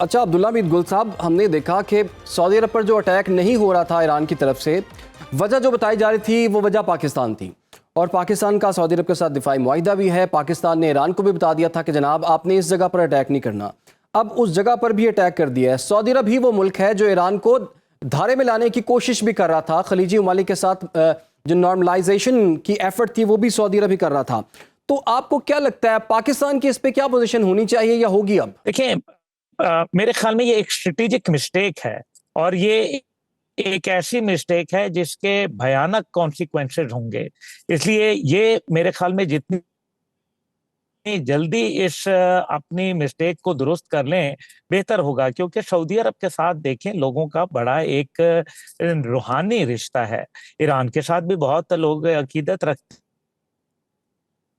अच्छा अब्दुल्ला मीर गुल साहब, हमने देखा कि सऊदी अरब पर जो अटैक नहीं हो रहा था ईरान की तरफ से, वजह जो बताई जा रही थी वो वजह पाकिस्तान थी, और पाकिस्तान का सऊदी अरब के साथ दिफाई मुआहिदा भी है। पाकिस्तान ने ईरान को भी बता दिया था कि जनाब आपने इस जगह पर अटैक नहीं करना। अब उस जगह पर भी अटैक कर दिया है। सऊदी अरब ही वो मुल्क है जो ईरान को धारे में लाने की कोशिश भी कर रहा था। खलीजी ममालिक के साथ जो नॉर्मलाइजेशन की एफर्ट थी वो भी सऊदी अरब ही कर रहा था। तो आपको क्या लगता है पाकिस्तान की इस पे क्या पोजीशन होनी चाहिए या होगी? अब देखिए, मेरे ख्याल में ये एक स्ट्रेटेजिक मिस्टेक है, और ये एक ऐसी मिस्टेक है जिसके भयानक कॉन्सिक्वेंसेज होंगे। इसलिए ये मेरे ख्याल में जितनी जल्दी इस अपनी मिस्टेक को दुरुस्त कर लें बेहतर होगा, क्योंकि सऊदी अरब के साथ देखें लोगों का बड़ा एक रूहानी रिश्ता है। ईरान के साथ भी बहुत लोग अकीदत रखते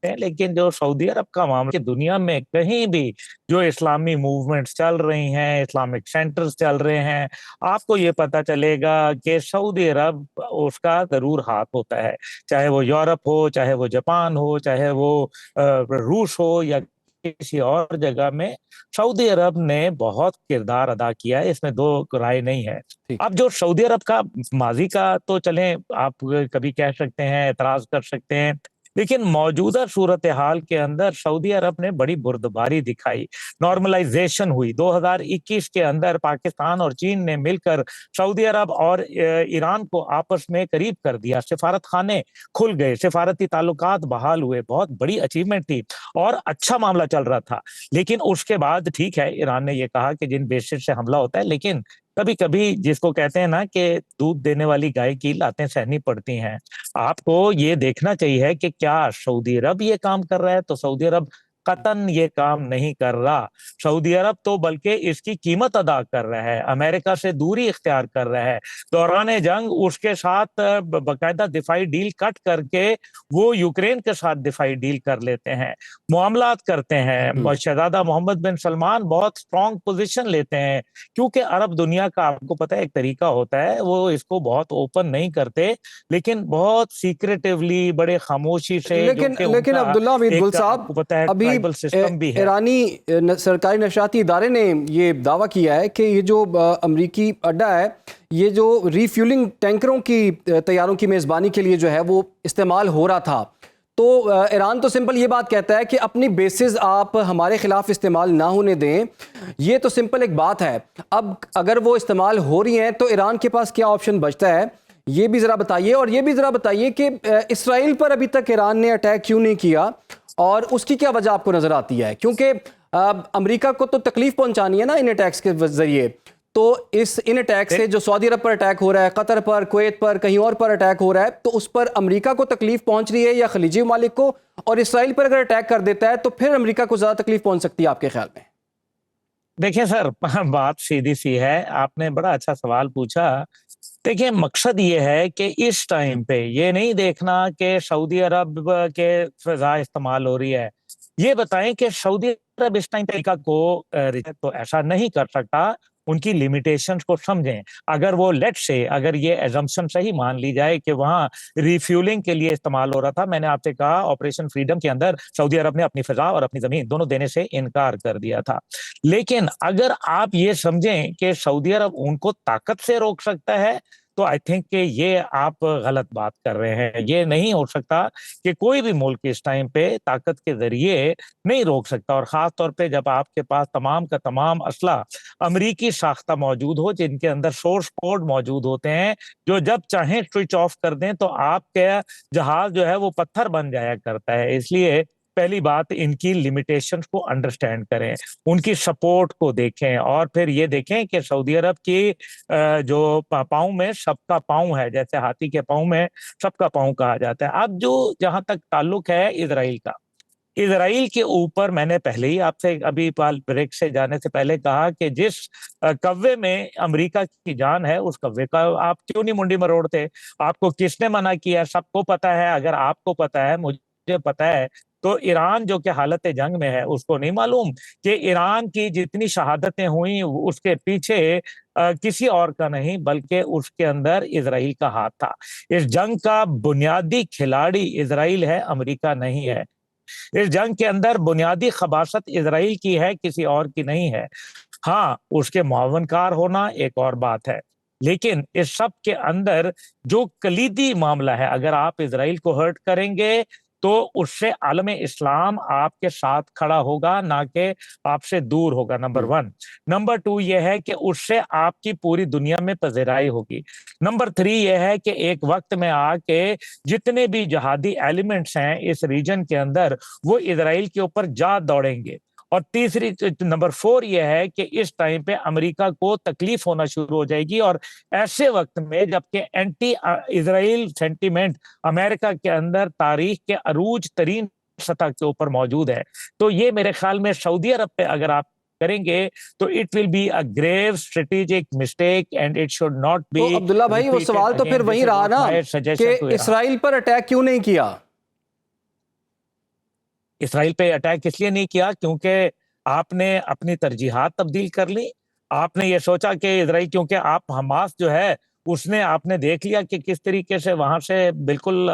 हैं, लेकिन जो सऊदी अरब का मामला कि दुनिया में कहीं भी जो इस्लामी मूवमेंट्स चल रही हैं, इस्लामिक सेंटर्स चल रहे हैं, आपको ये पता चलेगा कि सऊदी अरब उसका जरूर हाथ होता है। चाहे वो यूरोप हो, चाहे वो जापान हो, चाहे वो रूस हो या किसी और जगह में, सऊदी अरब ने बहुत किरदार अदा किया है, इसमें दो राय नहीं है। ठीक। अब जो सऊदी अरब का माजी का तो चलें, आप कभी कह सकते हैं, एतराज कर सकते हैं, लेकिन मौजूदा सूरत हाल के अंदर सऊदी अरब ने बड़ी बुर्दबारी दिखाई। नॉर्मलाइजेशन हुई 2021 के अंदर, पाकिस्तान और चीन ने मिलकर सऊदी अरब और ईरान को आपस में करीब कर दिया। सिफारत खाने खुल गए, सिफारती ताल्लुकात बहाल हुए, बहुत बड़ी अचीवमेंट थी और अच्छा मामला चल रहा था। लेकिन उसके बाद ठीक है, ईरान ने यह कहा कि जिन बेसिस से हमला होता है, लेकिन कभी कभी जिसको कहते हैं ना कि दूध देने वाली गाय की लातें सहनी पड़ती हैं। आपको ये देखना चाहिए कि क्या सऊदी अरब ये काम कर रहा है? तो सऊदी अरब कतन ये काम नहीं कर रहा। सऊदी अरब तो बल्कि इसकी कीमत अदा कर रहा है, अमेरिका से दूरी इख्तियार कर रहा है। दौरान जंग उसके साथ बाकायदा दिफाई डील कट करके वो यूक्रेन के साथ दिफाई डील कर लेते हैं, मामलात करते हैं। शहजादा मोहम्मद बिन सलमान बहुत स्ट्रॉन्ग पोजीशन लेते हैं, क्योंकि अरब दुनिया का आपको पता है एक तरीका होता है, वो इसको बहुत ओपन नहीं करते, लेकिन बहुत सीक्रेटिवली, बड़े खामोशी से, जो लेकिन कि लेकिन उनका अब्दुल्ला मीर गुल एक साहब, आपको पता है अभी ट्राइबल सिस्टम भी है। ईरानी सरकारी नशरियाती इदारे ने ये दावा किया है कि ये जो अमरीकी अड्डा है, ये जो रीफ्यूलिंग टैंकरों की तैयारों की मेज़बानी के लिए जो है वो इस्तेमाल हो रहा था। तो ईरान तो सिंपल ये बात कहता है कि अपनी बेसिस आप हमारे खिलाफ इस्तेमाल ना होने दें। ये तो सिंपल एक बात है। अब अगर वो इस्तेमाल हो रही हैं तो ईरान के पास क्या ऑप्शन बचता है, ये भी ज़रा बताइए। और ये भी ज़रा बताइए कि इसराइल पर अभी तक ईरान ने अटैक क्यों नहीं किया और उसकी क्या वजह आपको नज़र आती है? क्योंकि अमेरिका को तो तकलीफ पहुंचानी है ना इन अटैक्स के ज़रिए। तो इन अटैक से जो सऊदी अरब पर अटैक हो रहा है, कतर पर, कुवैत पर, कहीं और पर अटैक हो रहा है, तो उस पर अमेरिका को तकलीफ पहुंच रही है या खलीजी ममालिक को? और इसराइल पर अगर अटैक कर देता है तो फिर अमेरिका को ज़्यादा तकलीफ पहुंच सकती है आपके ख्याल में? देखिए सर, बात सीधी सी है, आपने बड़ा अच्छा सवाल पूछा। देखिए, मकसद ये है कि इस टाइम पे ये नहीं देखना कि सऊदी अरब के फिजा इस्तेमाल हो रही है, ये बताएं कि सऊदी अरब इस टाइम पे अमेरिका को तो ऐसा नहीं कर सकता। उनकी लिमिटेशंस को समझें। अगर वो लेट से, अगर ये एजम्पशन सही मान ली जाए कि वहां रिफ्यूलिंग के लिए इस्तेमाल हो रहा था, मैंने आपसे कहा ऑपरेशन फ्रीडम के अंदर सऊदी अरब ने अपनी फिजा और अपनी जमीन दोनों देने से इनकार कर दिया था। लेकिन अगर आप ये समझें कि सऊदी अरब उनको ताकत से रोक सकता है, तो आई थिंक कि ये आप गलत बात कर रहे हैं। ये नहीं हो सकता कि कोई भी मुल्क इस टाइम पे ताकत के जरिए नहीं रोक सकता, और खास तौर पे जब आपके पास तमाम का तमाम असला अमरीकी साख्ता मौजूद हो, जिनके अंदर सोर्स कोड मौजूद होते हैं, जो जब चाहें स्विच ऑफ कर दें तो आपके जहाज जो है वो पत्थर बन जाया करता है। इसलिए पहली बात, इनकी लिमिटेशंस को अंडरस्टैंड करें, उनकी सपोर्ट को देखें, और फिर ये देखें कि सऊदी अरब की जो पाँव में सबका पाँव है, जैसे हाथी के पाँव में सबका पाँव कहा जाता है। अब जो जहां तक ताल्लुक है इसराइल का, इसराइल के ऊपर मैंने पहले ही आपसे अभी ब्रेक से जाने से पहले कहा कि जिस कव्वे में अमेरिका की जान है, उस कव्वे का आप क्यों नहीं मुंडी मरोड़ते? आपको किसने मना किया? सबको पता है। अगर आपको पता है, मुझे पता है, तो ईरान जो कि हालत जंग में है, उसको नहीं मालूम कि ईरान की जितनी शहादतें हुई उसके पीछे किसी और का नहीं बल्कि उसके अंदर इसराइल का हाथ था। इस जंग का बुनियादी खिलाड़ी इसराइल है, अमेरिका नहीं है। इस जंग के अंदर बुनियादी खबासत इसराइल की है, किसी और की नहीं है। हाँ, उसके मुआवनकार होना एक और बात है, लेकिन इस सब के अंदर जो कलीदी मामला है, अगर आप इजराइल को हर्ट करेंगे तो उससे आलम इस्लाम आपके साथ खड़ा होगा, ना कि आपसे दूर होगा, नंबर 1। नंबर 2 ये है कि उससे आपकी पूरी दुनिया में पज़िराई होगी। नंबर 3 ये है कि एक वक्त में आके जितने भी जिहादी एलिमेंट्स हैं इस रीजन के अंदर, वो इजराइल के ऊपर जा दौड़ेंगे। और तीसरी नंबर 4 ये है कि इस टाइम पे अमेरिका को तकलीफ होना शुरू हो जाएगी, और ऐसे वक्त में जबकि एंटी इजराइल सेंटिमेंट अमेरिका के अंदर तारीख के अरूज तरीन सतह के ऊपर मौजूद है, तो ये मेरे ख्याल में सऊदी अरब पे अगर आप करेंगे तो it will be a grave strategic mistake and it should not तो बी अब्दुल्ला भाई, वो रिपीटेड सवाल तो फिर अगेन। दिस वही इज रहा व्हाट ना माय कि सजेशन टू ईरान। इसराइल पर अटैक क्यों नहीं किया? इसराइल पे अटैक इसलिए नहीं किया क्योंकि आपने अपनी तरजीहात तब्दील कर ली। आपने ये सोचा कि इसराइल, क्योंकि आप हमास जो है उसने आपने देख लिया कि किस तरीके से वहां से बिल्कुल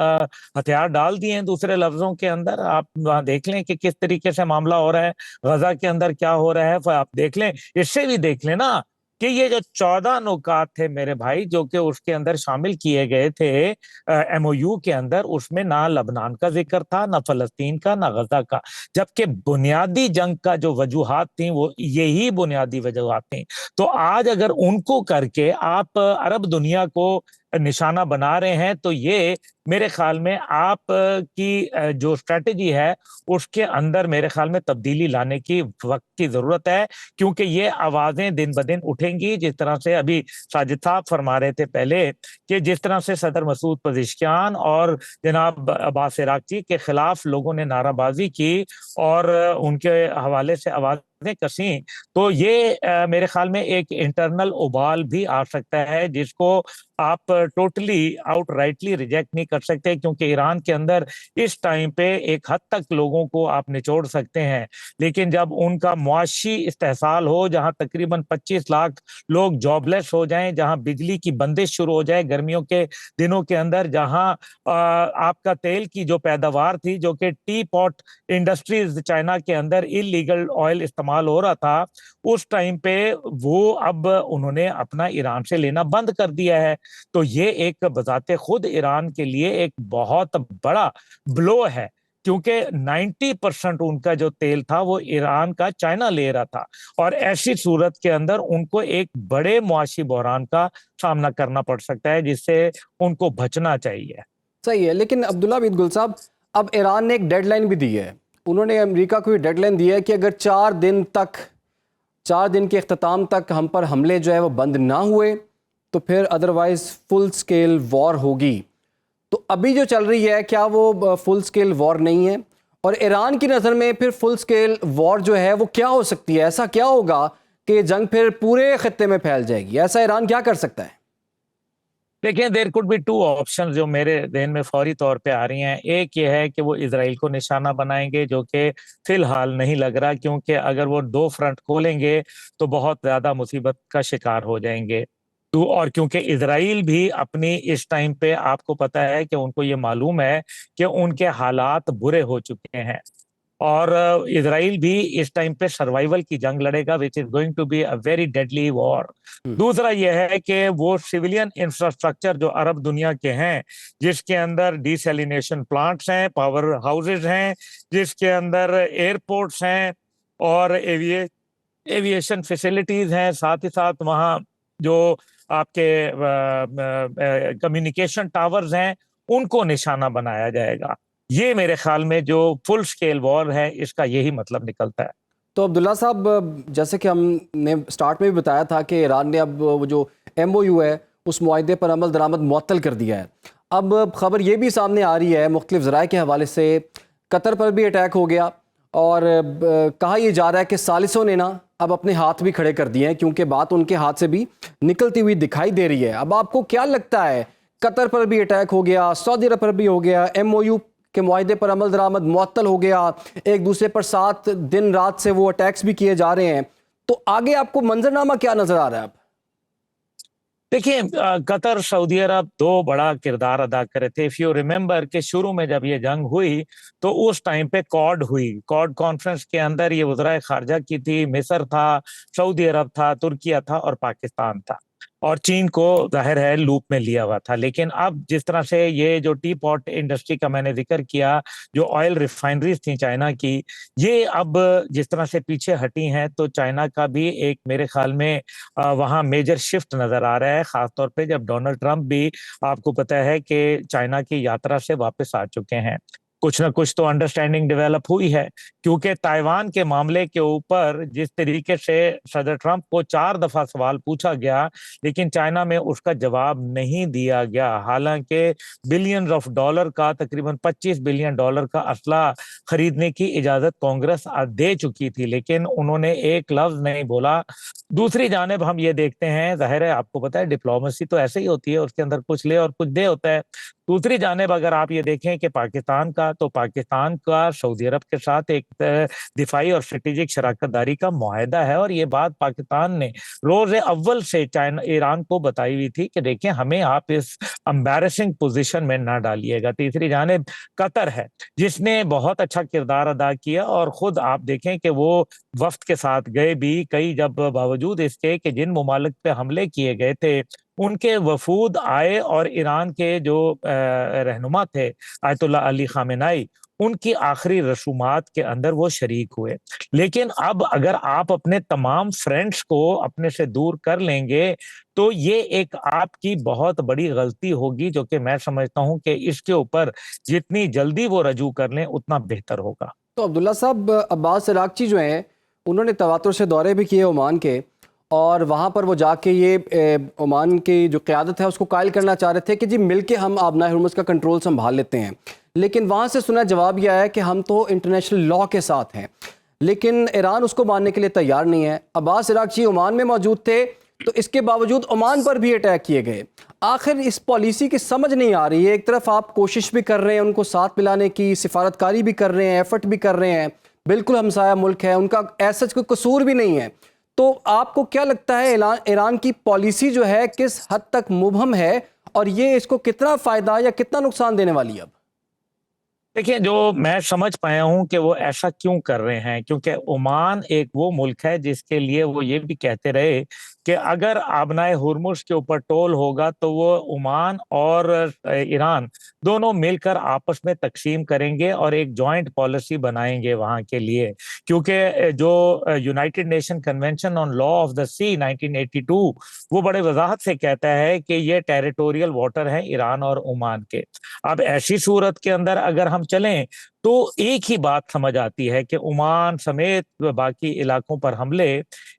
हथियार डाल दिए हैं। दूसरे लफ्जों के अंदर आप वहां देख लें कि किस तरीके से मामला हो रहा है, गजा के अंदर क्या हो रहा है, आप देख लें। इससे भी देख लें ना कि ये जो 14 नुकात थे मेरे भाई, जो कि उसके अंदर शामिल किए गए थे एमओयू के अंदर, उसमें ना लबनान का जिक्र था, ना फलस्तीन का, ना गजा का, जबकि बुनियादी जंग का जो वजूहात थी वो यही बुनियादी वजूहात थी। तो आज अगर उनको करके आप अरब दुनिया को निशाना बना रहे हैं, तो ये मेरे ख्याल में आप की जो स्ट्रेटेजी है उसके अंदर मेरे ख्याल में तब्दीली लाने की वक्त की जरूरत है, क्योंकि ये आवाजें दिन ब दिन उठेंगी। जिस तरह से अभी साजिद साहब फरमा रहे थे पहले कि जिस तरह से सदर मसूद पजिशकियान और जनाब अब्बास इराक़ची के खिलाफ लोगों ने नाराबाजी की और उनके हवाले से आवाजें कसी, तो ये मेरे ख्याल में एक इंटरनल उबाल भी आ सकता है, जिसको आप टोटली आउटराइटली रिजेक्ट नहीं कर सकते, क्योंकि ईरान के अंदर इस टाइम पे एक हद तक लोगों को आप निचोड़ सकते हैं, लेकिन जब उनका मुआशी इस्तेहसाल हो, जहां तकरीबन 25 लाख लोग जॉबलेस हो जाएं, जहां बिजली की बंदिश शुरू हो जाए गर्मियों के दिनों के अंदर, जहां आपका तेल की जो पैदावार थी, जो कि टी पॉट इंडस्ट्रीज चाइना के अंदर इलीगल ऑयल इस्तेमाल हो रहा था, उस टाइम पे वो अब उन्होंने अपना ईरान से लेना बंद कर दिया है। तो ये एक बजाते खुद ईरान के लिए एक बहुत बड़ा ब्लो है, क्योंकि 90% उनका जो तेल था वो ईरान का चाइना ले रहा था, और ऐसी सूरत के अंदर उनको एक बड़े मुआशी बहरान का सामना करना पड़ सकता है, जिससे उनको बचना चाहिए। सही है, लेकिन अब्दुल्ला बिन गुल साहब, अब ईरान ने एक डेडलाइन भी दी है। उन्होंने अमेरिका को डेडलाइन दी है कि अगर 4 दिन के अख्ताम तक हम पर हमले जो है वो बंद ना हुए तो फिर अदरवाइज फुल स्केल वॉर होगी। तो अभी जो चल रही है, क्या वो फुल स्केल वॉर नहीं है? और ईरान की नज़र में फिर फुल स्केल वॉर जो है वो क्या हो सकती है? ऐसा क्या होगा कि जंग फिर पूरे खत्ते में फैल जाएगी? ऐसा ईरान क्या कर सकता है? देखिए, देयर कुड बी 2 ऑप्शन जो मेरे ज़हन में फौरी तौर पे आ रही हैं। एक ये है कि वो इजराइल को निशाना बनाएंगे, जो कि फिलहाल नहीं लग रहा, क्योंकि अगर वो 2 फ्रंट खोलेंगे तो बहुत ज्यादा मुसीबत का शिकार हो जाएंगे। तो और क्योंकि इजराइल भी अपनी इस टाइम पे, आपको पता है कि उनको ये मालूम है कि उनके हालात बुरे हो चुके हैं, और इजराइल भी इस टाइम पे सर्वाइवल की जंग लड़ेगा, which is going to be a very deadly war. दूसरा यह है कि वो सिविलियन इंफ्रास्ट्रक्चर जो अरब दुनिया के हैं, जिसके अंदर डिसैलिनेशन प्लांट्स हैं, पावर हाउसेज हैं, जिसके अंदर एयरपोर्ट्स हैं और एविएशन फैसिलिटीज हैं, साथ ही साथ वहाँ जो आपके कम्युनिकेशन टावर्स हैं, उनको निशाना बनाया जाएगा। ये मेरे ख्याल में जो फुल स्केल वॉर है, इसका यही मतलब निकलता है। तो अब्दुल्ला साहब, जैसे कि हमने स्टार्ट में भी बताया था कि ईरान ने अब वो जो MOU है उस मुआहदे पर अमल दरामद मुअत्तल कर दिया है। अब खबर ये भी सामने आ रही है मुख्तलिफ ज़राए के हवाले से, कतर पर भी अटैक हो गया, और कहा यह जा रहा है कि सालिसों ने ना अब अपने हाथ भी खड़े कर दिए हैं, क्योंकि बात उनके हाथ से भी निकलती हुई दिखाई दे रही है। अब आपको क्या लगता है, कतर पर भी अटैक हो गया, सऊदी अरब पर भी हो गया, MOU के मुआहदे पर अमल दरामद मुअत्तल हो गया, एक दूसरे पर 7 दिन रात से वो अटैक्स भी किए जा रहे हैं, तो आगे आपको मंजरनामा क्या नजर आ रहा है? अब देखिए कतर सऊदी अरब दो बड़ा किरदार अदा करे थे। इफ यू रिमेम्बर कि शुरू में जब ये जंग हुई तो उस टाइम पे कॉड हुई, कॉड कॉन्फ्रेंस के अंदर ये वज़राए खारजा की थी, मिस्र था, सऊदी अरब था, तुर्किया था और पाकिस्तान था, और चीन को जाहिर है लूप में लिया हुआ था। लेकिन अब जिस तरह से ये जो टी पॉट इंडस्ट्री का मैंने जिक्र किया, जो ऑयल रिफाइनरीज थी चाइना की, ये अब जिस तरह से पीछे हटी हैं, तो चाइना का भी एक मेरे ख्याल में वहाँ मेजर शिफ्ट नजर आ रहा है, खासतौर पे जब डोनाल्ड ट्रंप भी, आपको पता है कि चाइना की यात्रा से वापस आ चुके हैं। कुछ ना कुछ तो अंडरस्टैंडिंग डेवलप हुई है, क्योंकि ताइवान के मामले के ऊपर जिस तरीके से सदर ट्रंप को 4 दफा सवाल पूछा गया, लेकिन चाइना में उसका जवाब नहीं दिया गया। हालांकि बिलियंस ऑफ डॉलर का, तकरीबन 25 बिलियन डॉलर का असला खरीदने की इजाजत कांग्रेस दे चुकी थी, लेकिन उन्होंने एक लफ्ज नहीं बोला। दूसरी जानिब हम ये देखते हैं, जाहिर है आपको पता है डिप्लोमेसी तो ऐसे ही होती है, उसके अंदर कुछ ले और कुछ दे होता है। दूसरी जानिब अगर आप ये देखें कि पाकिस्तान का, तो पाकिस्तान का सऊदी अरब के साथ एक दिफाई और स्ट्रेटेजिक शराकतदारी का मुआहदा है, और ये बात पाकिस्तान ने रोज अव्वल से चाइना ईरान को बताई हुई थी कि देखें हमें आप इस एम्बैरेसिंग पोजीशन में ना डालिएगा। तीसरी जानिब कतर है, जिसने बहुत अच्छा किरदार अदा किया, और खुद आप देखें कि वो वफ्द के साथ गए भी कई, जब बावजूद इसके कि जिन मुमालिक पे हमले किए गए थे उनके वफूद आए, और ईरान के जो रहनुमा थे आयतुल्लाह अली खामेनाई, उनकी आखिरी रसूमात के अंदर वो शरीक हुए। लेकिन अब अगर आप अपने तमाम फ्रेंड्स को अपने से दूर कर लेंगे, तो ये एक आपकी बहुत बड़ी गलती होगी, जो कि मैं समझता हूं कि इसके ऊपर जितनी जल्दी वो रजू कर लें उतना बेहतर होगा। तो अब्दुल्ला साहब, अब्बास इराक़ची जो हैं उन्होंने तवातुर से दौरे भी किए ओमान के, और वहाँ पर वो जाके ये ओमान की जो क़यादत है उसको कायल करना चाह रहे थे कि जी मिलके हम आबनाए हुर्मुज़ का कंट्रोल संभाल लेते हैं। लेकिन वहाँ से सुना जवाब यह आया कि हम तो इंटरनेशनल लॉ के साथ हैं, लेकिन ईरान उसको मानने के लिए तैयार नहीं है। अब्बास इराक़ची ओमान में मौजूद थे, तो इसके बावजूद ओमान पर भी अटैक किए गए। आखिर इस पॉलिसी की समझ नहीं आ रही है। एक तरफ आप कोशिश भी कर रहे हैं उनको साथ मिलाने की, सिफारतकारी भी कर रहे हैं, एफर्ट भी कर रहे हैं, बिल्कुल हमसाया मुल्क है, उनका ऐसा कोई कसूर भी नहीं है। तो आपको क्या लगता है ईरान की पॉलिसी जो है किस हद तक मुबहम है, और ये इसको कितना फ़ायदा या कितना नुकसान देने वाली है अब? देखिए, जो मैं समझ पाया हूँ कि वो ऐसा क्यों कर रहे हैं, क्योंकि ओमान एक वो मुल्क है जिसके लिए वो ये भी कहते रहे कि अगर आबनाए हुर्मुज़ के ऊपर टोल होगा तो वो ओमान और ईरान दोनों मिलकर आपस में तकसीम करेंगे और एक जॉइंट पॉलिसी बनाएंगे वहाँ के लिए। क्योंकि जो united nation convention on law of the sea 1982 वो बड़े वजाहत से कहता है कि ये टेरिटोरियल वाटर है ईरान और ओमान के। अब ऐसी सूरत के अंदर अगर हम चलें तो एक ही बात समझ आती है कि ओमान समेत बाकी इलाकों पर हमले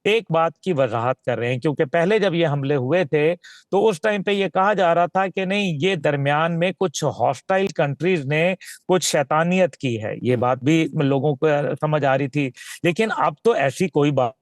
एक बात की वजाहत कर रहे हैं, क्योंकि पहले जब ये हमले हुए थे तो उस टाइम पे ये कहा जा रहा था कि नहीं, ये दरमियान में कुछ हॉस्टाइल कंट्रीज ने कुछ शैतानियत की है, ये बात भी लोगों को समझ आ रही थी। लेकिन अब तो ऐसी कोई बात